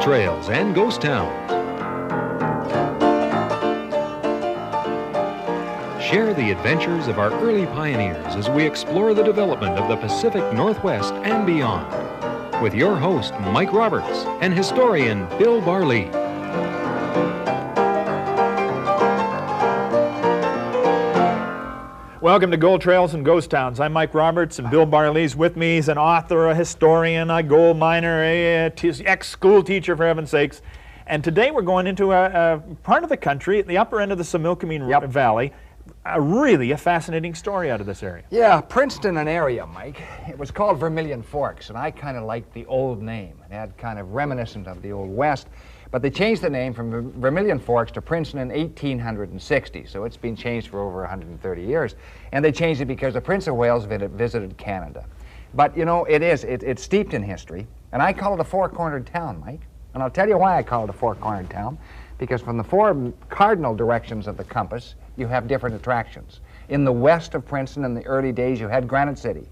Trails and Ghost Towns. Share the adventures of our early pioneers as we explore the development of the Pacific Northwest and beyond. With your host, Mike Roberts, and historian Bill Barlee. Welcome to Gold Trails and Ghost Towns. I'm Mike Roberts, and Bill Barlee's with me. He's an author, a historian, a gold miner, ex-school teacher, for heaven's sakes. And today we're going into a part of the country at the upper end of the Similkameen Valley. Really a fascinating story out of this area. Yeah, Princeton, an area, Mike. It was called Vermilion Forks, and I kind of liked the old name. It had kind of reminiscent of the Old West. But they changed the name from Vermilion Forks to Princeton in 1860, so it's been changed for over 130 years. And they changed it because the Prince of Wales visited Canada. But, you know, it's steeped in history, and I call it a four-cornered town, Mike. And I'll tell you why I call it a four-cornered town, because from the four cardinal directions of the compass, you have different attractions. In the west of Princeton, in the early days, you had Granite City,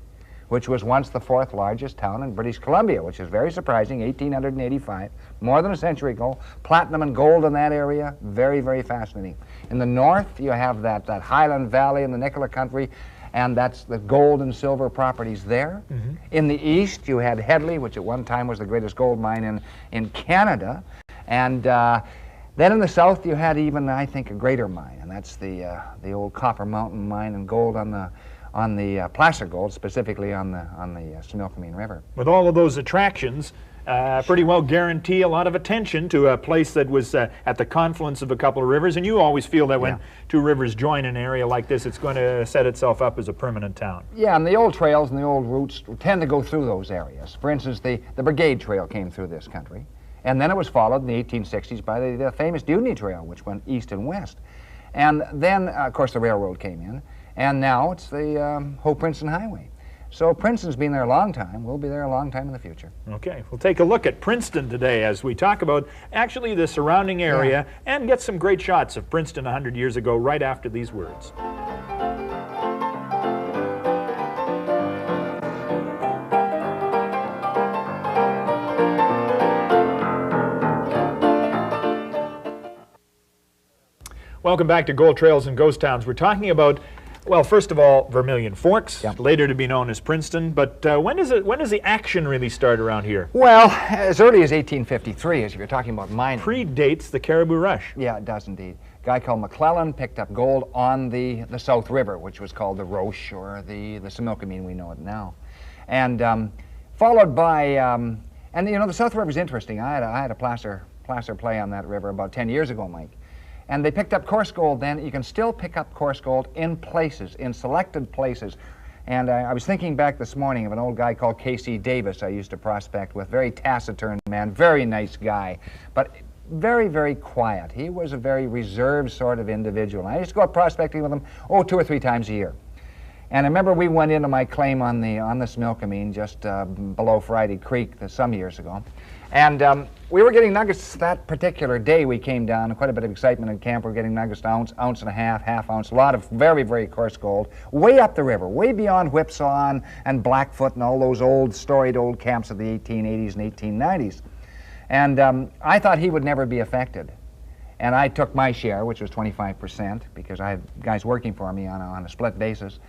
which was once the fourth largest town in British Columbia, which is very surprising, 1885, more than a century ago. Platinum and gold in that area, very, very fascinating. In the north, you have that Highland Valley in the Nicola country, and that's the gold and silver properties there. Mm-hmm. In the east, you had Hedley, which at one time was the greatest gold mine in Canada. And then in the south, you had even, I think, a greater mine, and that's the old Copper Mountain mine and gold on the placer gold, specifically on the Similkameen River. With all of those attractions, pretty well guarantee a lot of attention to a place that was at the confluence of a couple of rivers, and you always feel that when two rivers join an area like this, it's going to set itself up as a permanent town. Yeah, and the old trails and the old routes tend to go through those areas. For instance, the Brigade Trail came through this country, and then it was followed in the 1860s by the famous Dewdney Trail, which went east and west. And then, of course, the railroad came in. And now it's the Hope-Princeton Highway. So Princeton's been there a long time. We'll be there a long time in the future. Okay, we'll take a look at Princeton today as we talk about actually the surrounding area and get some great shots of Princeton 100 years ago right after these words. Welcome back to Gold Trails and Ghost Towns. We're talking about, well, first of all, Vermilion Forks, later to be known as Princeton. But when does the action really start around here? Well, as early as 1853, as you're talking about mining. Predates the Caribou Rush. Yeah, it does indeed. A guy called McClellan picked up gold on the South River, which was called the Roche, or the Similkameen, we know it now. And followed by, and you know, the South River is interesting. I had a placer play on that river about 10 years ago, Mike. And they picked up coarse gold then. You can still pick up coarse gold in places, in selected places. And I was thinking back this morning of an old guy called K.C. Davis I used to prospect with, very taciturn man, very nice guy, but very, very quiet. He was a very reserved sort of individual. I used to go out prospecting with him, 2 or 3 times a year. And I remember we went into my claim on the Similkameen just below Friday Creek some years ago. And we were getting nuggets that particular day. We came down, quite a bit of excitement in camp. We were getting nuggets, ounce and a half ounce, a lot of very, very coarse gold, way up the river, way beyond Whipsaw and Blackfoot and all those storied old camps of the 1880s and 1890s. And I thought he would never be affected. And I took my share, which was 25%, because I had guys working for me on a split basis.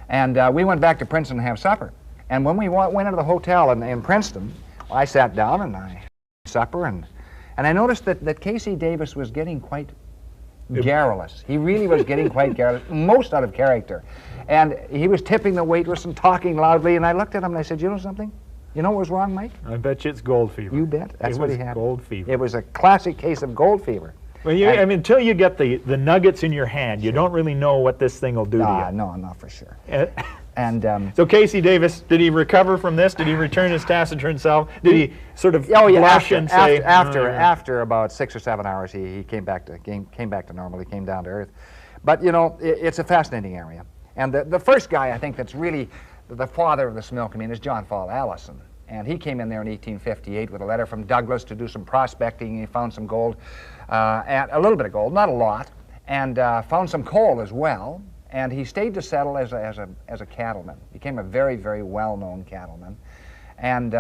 And we went back to Princeton to have supper. And when we went into the hotel in Princeton, I sat down and I had supper, and I noticed that K.C. Davis was getting quite garrulous. He really was getting quite garrulous, most out of character. And he was tipping the waitress and talking loudly, and I looked at him and I said, you know something? You know what was wrong, Mike? I bet you it's gold fever. You bet. That's what he had. Gold fever. It was a classic case of gold fever. Well, I mean, until you get the nuggets in your hand, you don't really know what this thing will do to you. No, not for sure. And so K.C. Davis, did he recover from this? Did he return his taciturn self? Did he sort of blush and say? After about 6 or 7 hours, he came back to normal. He came down to earth. But you know, it's a fascinating area. And the first guy I think that's really the father of the Similkameen is John Fall Allison. And he came in there in 1858 with a letter from Douglas to do some prospecting. He found some gold, a little bit of gold, not a lot, and found some coal as well. And he stayed to settle as a cattleman. Became a very, very well-known cattleman. And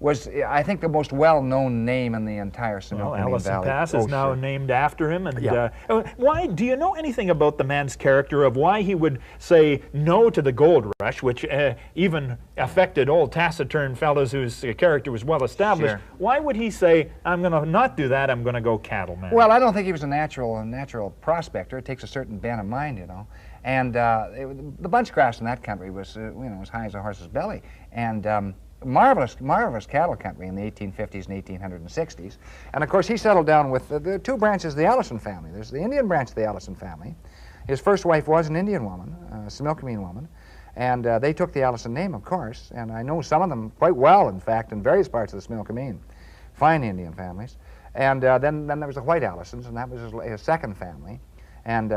was, I think, the most well-known name in the entire Similkameen Well, Allison Valley. Pass is now sure. named after him. And Yeah. why do you know anything about the man's character, of why he would say no to the gold rush, which even affected old taciturn fellows whose character was well established? Sure. Why would he say, "I'm going to not do that. I'm going to go cattleman"? Well, I don't think he was a natural prospector. It takes a certain bent of mind, you know. And the bunch grass in that country was, you know, as high as a horse's belly, and marvelous cattle country in the 1850s and 1860s. And of course, he settled down with the two branches of the Allison family. There's the Indian branch of the Allison family. His first wife was an Indian woman, a Similkameen woman, and they took the Allison name, of course. And I know some of them quite well, in fact, in various parts of the Similkameen. Fine Indian families. And then there was the White Allisons, and that was his second family. And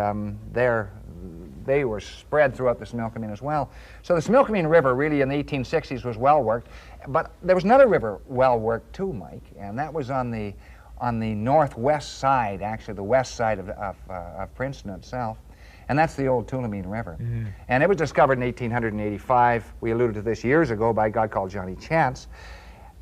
they were spread throughout the Similkameen as well. So the Similkameen River really in the 1860s was well worked, but there was another river well worked too, Mike, and that was on the northwest side, actually the west side of Princeton itself, and that's the old Tulameen River. Mm. And it was discovered in 1885. We alluded to this years ago by a guy called Johnny Chance.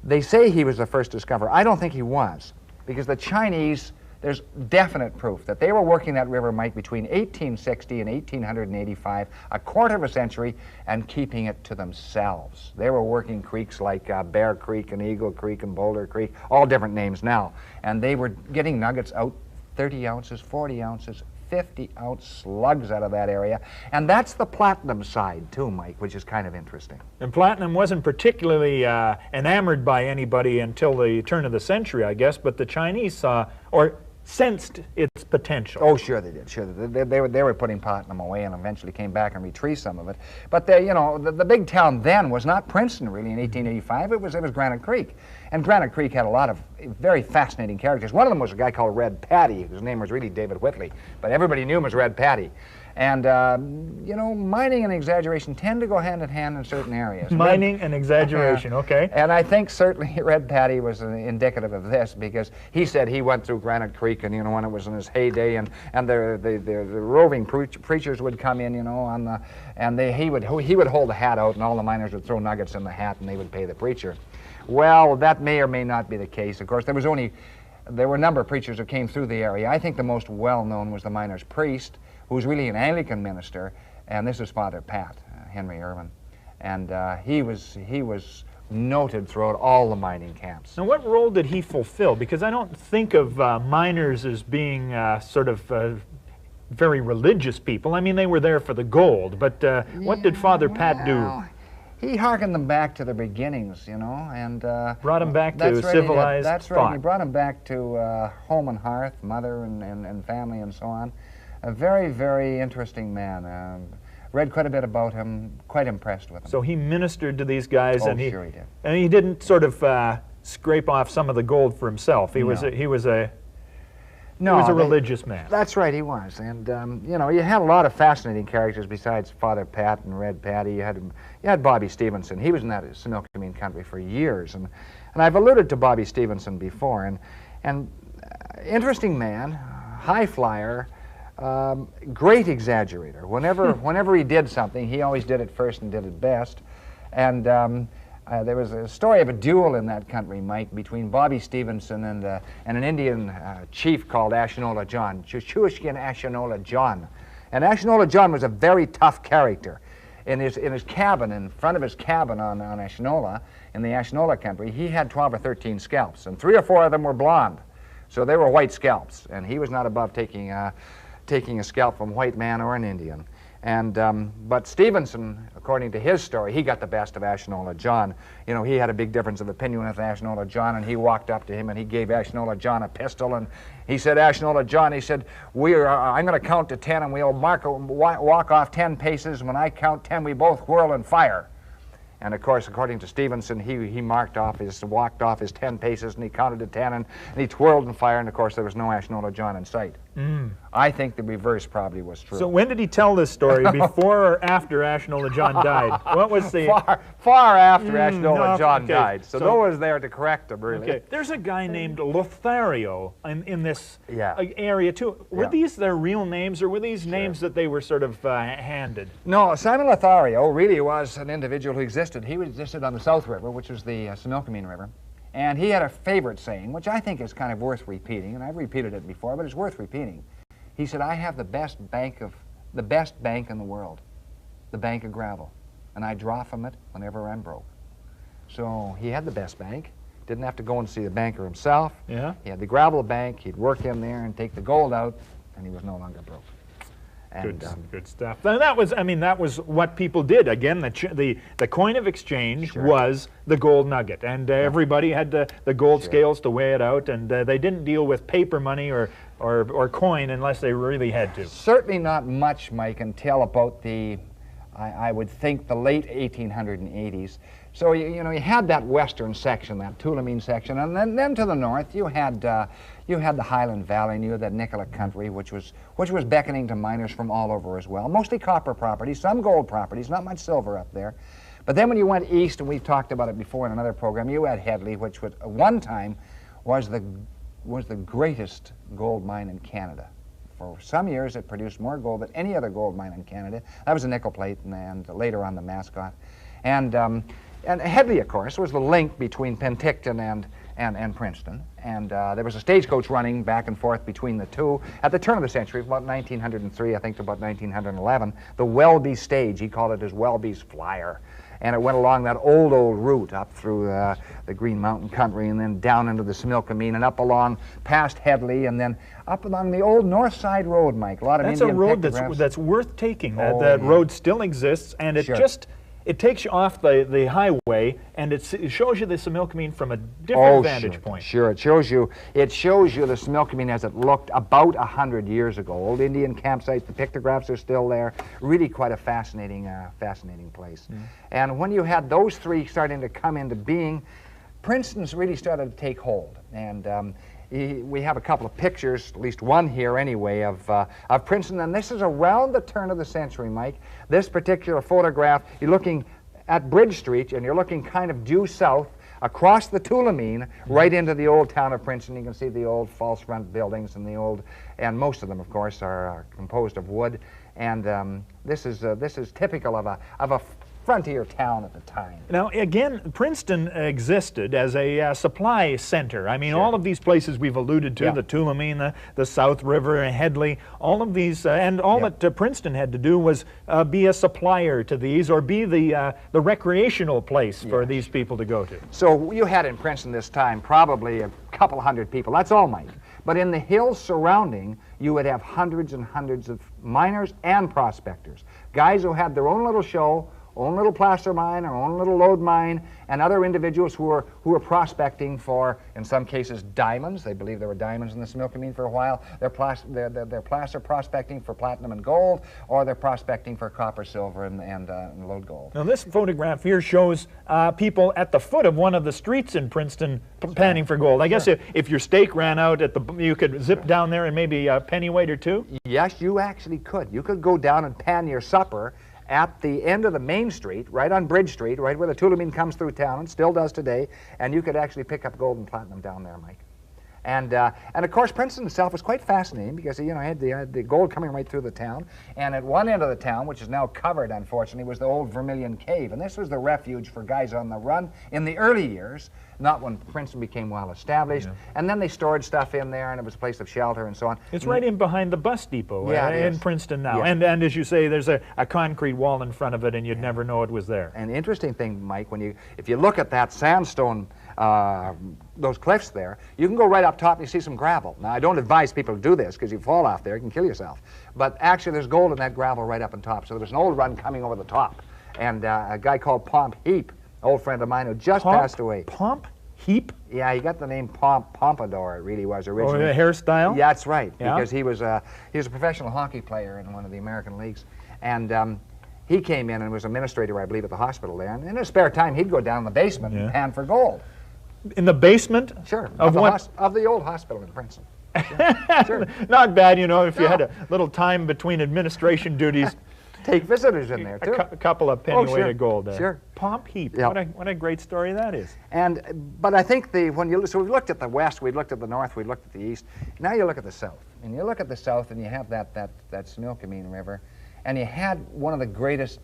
They say he was the first discoverer. I don't think he was, because the Chinese, there's definite proof that they were working that river, Mike, between 1860 and 1885, a quarter of a century, and keeping it to themselves. They were working creeks like Bear Creek and Eagle Creek and Boulder Creek, all different names now. And they were getting nuggets out 30 ounces, 40 ounces, 50-ounce slugs out of that area. And that's the platinum side, too, Mike, which is kind of interesting. And platinum wasn't particularly enamored by anybody until the turn of the century, I guess, but the Chinese saw, or sensed its potential. Oh, sure they did. Sure, they were putting platinum away, and eventually came back and retrieved some of it. But you know, the big town then was not Princeton, really. In 1885, it was Granite Creek, and Granite Creek had a lot of very fascinating characters. One of them was a guy called Red Patty, whose name was really David Whitley, but everybody knew him as Red Patty. And, you know, mining and exaggeration tend to go hand in hand in certain areas. Mining and exaggeration, okay. And I think certainly Red Patty was indicative of this, because he said he went through Granite Creek, and, you know, when it was in his heyday, and the roving preachers would come in, you know, and he would hold the hat out, and all the miners would throw nuggets in the hat, and they would pay the preacher. Well, that may or may not be the case. Of course, there were a number of preachers that came through the area. I think the most well-known was the miner's priest, who was really an Anglican minister, and this is Father Pat, Henry Irwin. And he was noted throughout all the mining camps. Now, what role did he fulfill? Because I don't think of miners as being sort of very religious people. I mean, they were there for the gold, but what did Father Pat do? He hearkened them back to the beginnings, you know, and brought them back to civilized That's right. thought. He brought them back to home and hearth, mother and family, and so on. A very, very interesting man. Read quite a bit about him. Quite impressed with him. So he ministered to these guys, oh, and sure he did. And he didn't sort of scrape off some of the gold for himself. He was a religious man. That's right, he was. And, you know, you had a lot of fascinating characters besides Father Pat and Red Patty. You had Bobby Stevenson. He was in that Similkameen country for years. And I've alluded to Bobby Stevenson before. And interesting man, high flyer, great exaggerator. Whenever he did something, he always did it first and did it best. And there was a story of a duel in that country, Mike, between Bobby Stevenson and an Indian chief called Ashinola John, Chushkin Ashinola John. And Ashinola John was a very tough character. In his cabin, in front of his cabin on Ashinola, in the Ashinola country, he had 12 or 13 scalps, and 3 or 4 of them were blonde. So they were white scalps, and he was not above taking a scalp from a white man or an Indian. And but Stevenson, according to his story, he got the best of Ashinola John. You know, he had a big difference of opinion with Ashinola John, and he walked up to him and he gave Ashinola John a pistol, and he said, Ashinola John, he said, I'm going to count to 10, and we'll walk off 10 paces. When I count 10, we both whirl and fire. And of course, according to Stevenson, he walked off his 10 paces, and he counted to 10, and he twirled and fired, and of course there was no Ashinola John in sight. Mm. I think the reverse probably was true. So when did he tell this story? Before or after Ashinola John died? What was the... Far after Ashinola John died. So no one was there to correct him, really. Okay. There's a guy named Lothario in this area, too. Were these their real names, or were these names that they were sort of handed? No, Simon Lothario really was an individual who existed. He existed on the South River, which was the Similkameen River. And he had a favorite saying, which I think is kind of worth repeating, and I've repeated it before, but it's worth repeating. He said, I have the best bank in the world, the bank of gravel, and I draw from it whenever I'm broke. So he had the best bank. Didn't have to go and see the banker himself. Yeah. He had the gravel bank. He'd work in there and take the gold out, and he was no longer broke. And, Good stuff. And that was, I mean, that was what people did. Again, the coin of exchange Sure. was the gold nugget, and everybody had the gold scales to weigh it out, and they didn't deal with paper money or coin unless they really had to. Certainly not much, Mike, until about I would think the late 1880s. So you know, you had that western section, that Tulameen section, and then to the north you had the Highland Valley, and you had that Nicola country, which was beckoning to miners from all over as well. Mostly copper properties, some gold properties, not much silver up there. But then when you went east, and we've talked about it before in another program, you had Headley, which was, at one time was the greatest gold mine in Canada. For some years, it produced more gold than any other gold mine in Canada. That was a nickel plate, and later on the Mascot. And Headley, of course, was the link between Penticton and Princeton. And there was a stagecoach running back and forth between the two. At the turn of the century, about 1903, I think, to about 1911, the Welby stage, he called it his Welby's Flyer. And it went along that old route up through the Green Mountain country, and then down into the Similkameen, and up along past Headley, and then up along the old North Side Road, Mike. A lot of Indian road pictographs. that's worth taking. Oh, that yeah. road still exists, and it Sure. it takes you off the highway, and it shows you the Similkameen from a different vantage point. Sure, it shows you the Similkameen as it looked about 100 years ago. Old Indian campsites, the pictographs are still there. Really quite a fascinating place. And when you had those three starting to come into being, Princeton's really started to take hold. And we have a couple of pictures, at least one here anyway, of Princeton, and this is around the turn of the century, Mike. This particular photograph, you're looking at Bridge Street, and you're looking kind of due south across the Tulameen, right into the old town of Princeton. You can see the old false front buildings and most of them, of course, are composed of wood. And this is typical of a frontier town at the time. Now, again, Princeton existed as a supply center. I mean, Sure. all of these places we've alluded to, Yeah. the Tulameen, the South River, Headley, all of these, and all Yeah. that Princeton had to do was be a supplier to these, or be the recreational place for Yes. these people to go to. So you had in Princeton this time probably a couple hundred people. That's all, Mike. But in the hills surrounding, you would have hundreds and hundreds of miners and prospectors. Guys who had their own little show, own little placer mine, or own little lode mine, and other individuals who were prospecting for, in some cases, diamonds. They believed there were diamonds in the Similkameen for a while. They're placer prospecting for platinum and gold, or they're prospecting for copper, silver, and lode gold. Now, this photograph here shows people at the foot of one of the streets in Princeton panning for gold. I guess if your stake ran out, you could zip down there and maybe a pennyweight or two? Yes, you actually could. You could go down and pan your supper at the end of the main street, right on Bridge Street, right where the Tulameen comes through town, and still does today, and you could actually pick up gold and platinum down there, Mike. And of course, Princeton itself was quite fascinating because, you know, had the gold coming right through the town. And at one end of the town, which is now covered, unfortunately, was the old Vermilion Cave. And this was the refuge for guys on the run in the early years, not when Princeton became well established. Yeah. And then they stored stuff in there, and it was a place of shelter and so on. It's right in behind the bus depot in Princeton now. Yeah. And as you say, there's a concrete wall in front of it, and you'd never know it was there. And the interesting thing, Mike, if you look at that sandstone, those cliffs there, you can go right up top and you see some gravel. Now, I don't advise people to do this because you fall off there, you can kill yourself. But actually, there's gold in that gravel right up on top. So there was an old run coming over the top. And a guy called Pomp Heap, an old friend of mine who just passed away. Pomp Heap? Yeah, he got the name Pompadour, it really was originally. Oh, the hairstyle? Yeah, that's right, yeah. Because he was a professional hockey player in one of the American leagues. And he came in and was administrator, I believe, at the hospital there. And in his spare time, he'd go down in the basement and pan for gold. In the basement? Sure. Of what? Of the old hospital in Princeton. Sure. Not bad, you know, if you had a little time between administration duties. Take visitors in there, too. A couple of pennyweight of gold. Sure. Pomp Heap. Yeah. What a great story that is. But I think so we've looked at the west, we've looked at the north, we've looked at the east. Now you look at the south. And you look at the south and you have that Similkameen River, and you had one of the greatest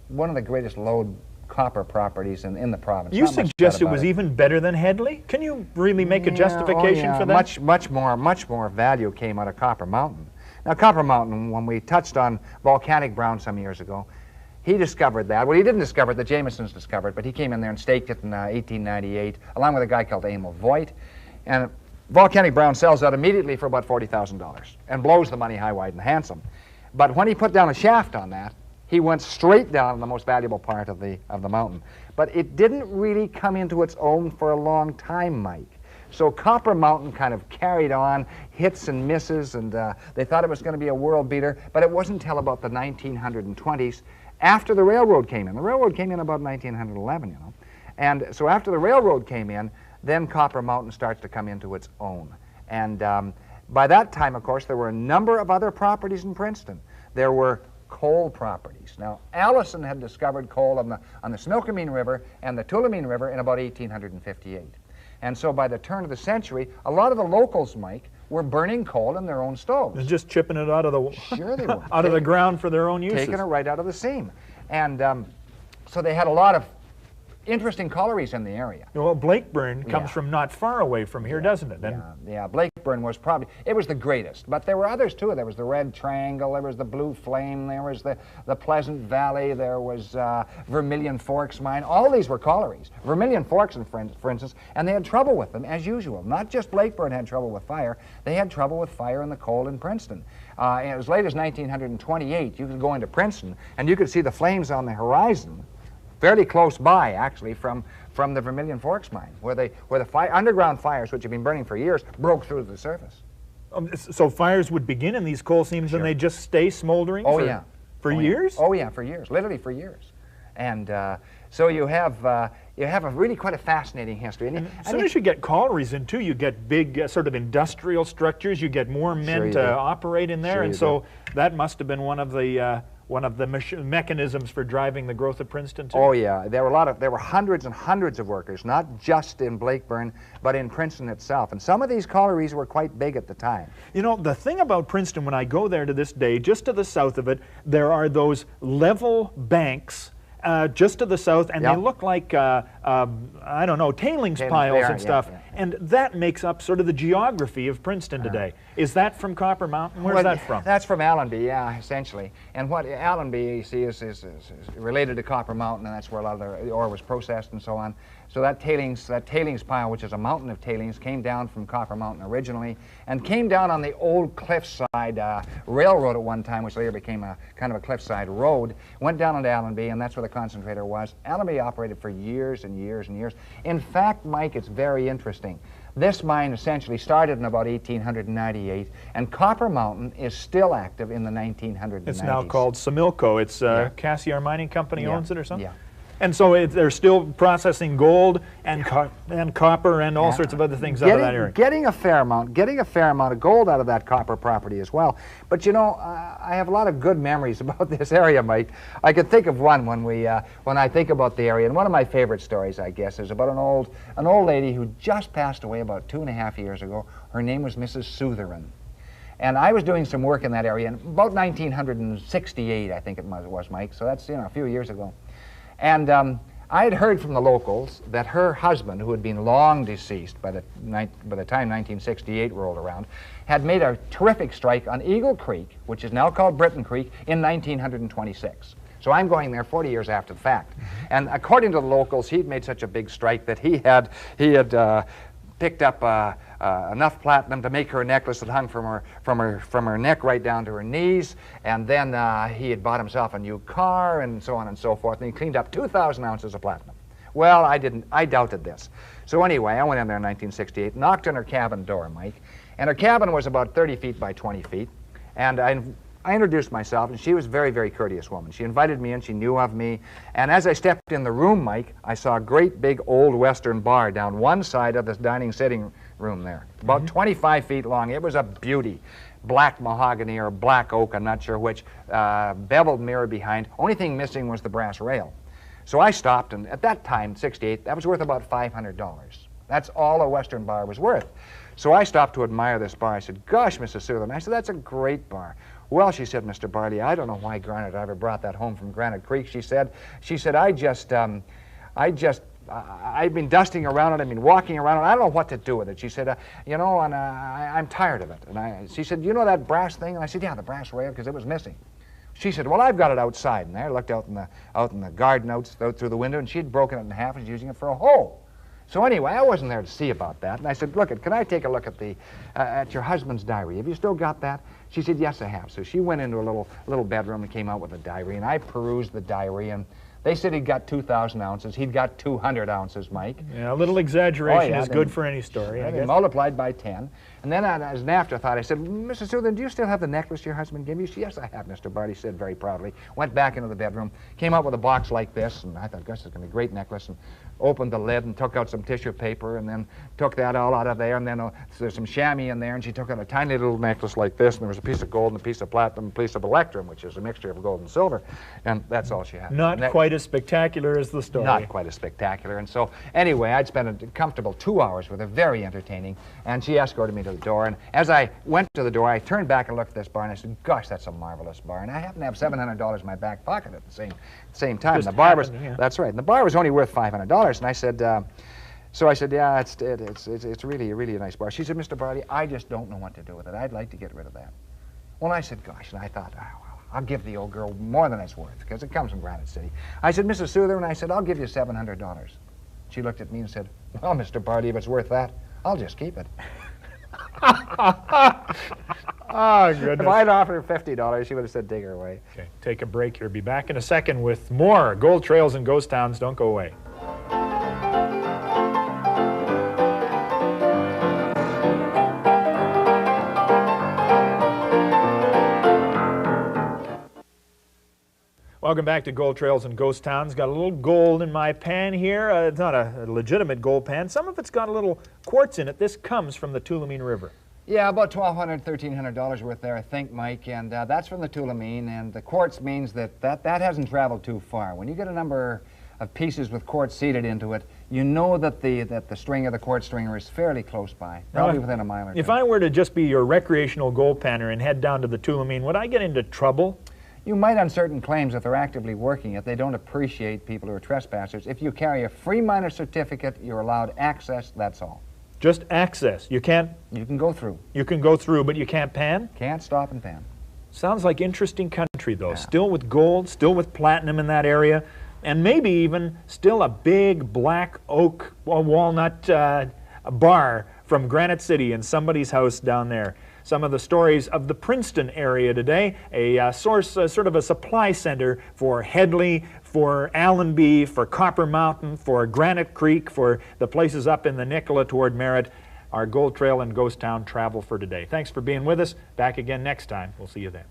lode copper properties in the province. You Not much suggest doubt it about was even better than Headley? Can you really make a justification for that? Much more value came out of Copper Mountain. Now, Copper Mountain, when we touched on volcanic brown some years ago, he discovered that. Well, he didn't discover it, the Jamesons discovered, but he came in there and staked it in 1898, along with a guy called Emil Voigt. And volcanic brown sells out immediately for about $40,000 and blows the money high, wide, and handsome. But when he put down a shaft on that, he went straight down the most valuable part of the mountain. But it didn't really come into its own for a long time, Mike. So Copper Mountain kind of carried on, hits and misses, and they thought it was going to be a world beater, but it wasn't until about the 1920s, after the railroad came in. The railroad came in about 1911, you know. And so after the railroad came in, then Copper Mountain starts to come into its own. And by that time, of course, there were a number of other properties in Princeton. There were coal properties. Now, Allison had discovered coal on the Similkameen River and the Tulameen River in about 1858. And so by the turn of the century, a lot of the locals, Mike, were burning coal in their own stoves. They're just chipping it out of the Sure they were. out of the ground for their own uses. Taking it right out of the seam. And so they had a lot of interesting collieries in the area. Well, Blakeburn comes Yeah. from not far away from here, doesn't it? And Yeah, Blakeburn was probably, it was the greatest, but there were others too. There was the Red Triangle, there was the Blue Flame, there was the Pleasant Valley, there was Vermilion Forks Mine. All these were collieries. Vermilion Forks, for instance, and they had trouble with them, as usual. Not just Blakeburn had trouble with fire, they had trouble with fire in the coal in Princeton. And as late as 1928, you could go into Princeton, and you could see the flames on the horizon, fairly close by, actually, from the Vermilion Forks mine, where the underground fires, which have been burning for years, broke through to the surface. so fires would begin in these coal seams and they just stay smoldering Oh, for, yeah. for Oh, years? Yeah. Oh, yeah, for years, literally for years. And so you have a really quite a fascinating history. And As soon as you get collieries in, too, you get big sort of industrial structures. You get more men you to do. operate in there, Sure and you so that must have been one of the mechanisms for driving the growth of Princeton, too. Oh yeah, there were hundreds and hundreds of workers, not just in Blakeburn, but in Princeton itself. And some of these collieries were quite big at the time. You know, the thing about Princeton, when I go there to this day, just to the south of it, there are those level banks just to the south, and Yeah. they look like, I don't know, tailings piles there, and stuff. yeah. And that makes up sort of the geography of Princeton today. Is that from Copper Mountain? Where's Well, that from? That's from Allenby, yeah, essentially. And what Allenby, you see, is related to Copper Mountain, and that's where a lot of the ore was processed and so on. So that tailings pile, which is a mountain of tailings, came down from Copper Mountain originally, and came down on the old cliffside railroad at one time, which later became a kind of a cliffside road, went down into Allenby, and that's where the concentrator was. Allenby operated for years and years and years. In fact, Mike, it's very interesting. This mine essentially started in about 1898, and Copper Mountain is still active in the 1990s. It's now called Similco. It's Cassiar Mining Company Yeah. owns it or something? Yeah. And so they're still processing gold and copper and all sorts of other things out of that area. Getting a fair amount of gold out of that copper property as well. But you know, I have a lot of good memories about this area, Mike. I could think of one when I think about the area, and one of my favorite stories, I guess, is about an old lady who just passed away about 2.5 years ago. Her name was Mrs. Sutheran. And I was doing some work in that area in about 1968, I think it was, Mike. So that's, a few years ago. And I had heard from the locals that her husband, who had been long deceased by the time 1968 rolled around, had made a terrific strike on Eagle Creek, which is now called Britain Creek, in 1926. So I'm going there 40 years after the fact. And according to the locals, he'd made such a big strike that he had picked up enough platinum to make her a necklace that hung from her neck right down to her knees, and then he had bought himself a new car and so on and so forth, and he cleaned up 2,000 ounces of platinum. Well, I doubted this. So anyway, I went in there in 1968, knocked on her cabin door, Mike, and her cabin was about 30 feet by 20 feet, and I introduced myself, and she was a very, very courteous woman. She invited me in, she knew of me, and as I stepped in the room, Mike, I saw a great big old Western bar down one side of this dining sitting room there, about 25 feet long. It was a beauty. Black mahogany or black oak, I'm not sure which, beveled mirror behind. Only thing missing was the brass rail. So I stopped, and at that time, 68, that was worth about $500. That's all a Western bar was worth. So I stopped to admire this bar. I said, gosh, Mrs. Sutherland. I said, that's a great bar. Well, she said, Mr. Barley, I don't know why Garnet ever brought that home from Granite Creek. She said, I've been dusting around it, I've been walking around it, I don't know what to do with it. She said, you know, and I'm tired of it. And she said, you know that brass thing? And I said, yeah, the brass rail, because it was missing. She said, well, I've got it outside. And I looked out in the garden out through the window, and she'd broken it in half and was using it for a hoe. So anyway, I wasn't there to see about that. And I said, look, can I take a look at your husband's diary? Have you still got that? She said, yes, I have. So she went into a little bedroom and came out with a diary, and I perused the diary, and they said he'd got 2,000 ounces. He'd got 200 ounces, Mike. Yeah, a little exaggeration is good for any story, I guess. Multiplied by 10. And then as an afterthought, I said, Mrs. Southerland, do you still have the necklace your husband gave you? She said, yes, I have, Mr. Barty said very proudly. Went back into the bedroom, came out with a box like this, and I thought, gosh, it's going to be a great necklace, and opened the lid and took out some tissue paper, and then took that all out of there, and then there's some chamois in there, and she took out a tiny little necklace like this, and there was a piece of gold and a piece of platinum and a piece of electrum, which is a mixture of gold and silver, and that's all she had. Not quite as spectacular as the story. Not quite as spectacular. And so, anyway, I'd spent a comfortable 2 hours with her, very entertaining, and she escorted me to the door. And as I went to the door, I turned back and looked at this bar, and I said, gosh, that's a marvelous bar. And I happened to have $700 in my back pocket at the same time. Just the bar was, happened, yeah. That's right. And the bar was only worth $500. And I said, so I said, yeah, it's really a nice bar. She said, Mr. Barty, I just don't know what to do with it. I'd like to get rid of that. Well, I said, gosh, and I thought, oh, well, I'll give the old girl more than it's worth, because it comes from Granite City. I said, Mrs. Southerland, I said, I'll give you $700. She looked at me and said, well, Mr. Barty, if it's worth that, I'll just keep it. Oh, goodness. If I'd offered her $50, she would have said, dig her away. Okay, take a break here. Be back in a second with more Gold Trails and Ghost Towns. Don't go away. Welcome back to Gold Trails and Ghost Towns. Got a little gold in my pan here. It's not a legitimate gold pan. Some of it's got a little quartz in it. This comes from the Tulameen River. Yeah, about $1,200, $1,300 worth there, I think, Mike, and that's from the Tulameen, and the quartz means that hasn't traveled too far. When you get a number of pieces with quartz seeded into it, you know that the string of the quartz stringer is fairly close by, probably within a mile or two. If I were to just be your recreational gold panner and head down to the Tulameen, would I get into trouble? You might on certain claims if they're actively working it. They don't appreciate people who are trespassers. If you carry a free miner certificate, you're allowed access, that's all. Just access. You can't... You can go through. You can go through, but you can't pan? Can't stop and pan. Sounds like interesting country, though. Yeah. Still with gold, still with platinum in that area, and maybe even still a big black oak walnut bar from Granite City in somebody's house down there. Some of the stories of the Princeton area today, a source, sort of a supply center for Headley, for Allenby, for Copper Mountain, for Granite Creek, for the places up in the Nicola toward Merritt. Our Gold Trail and Ghost Town travel for today. Thanks for being with us. Back again next time. We'll see you then.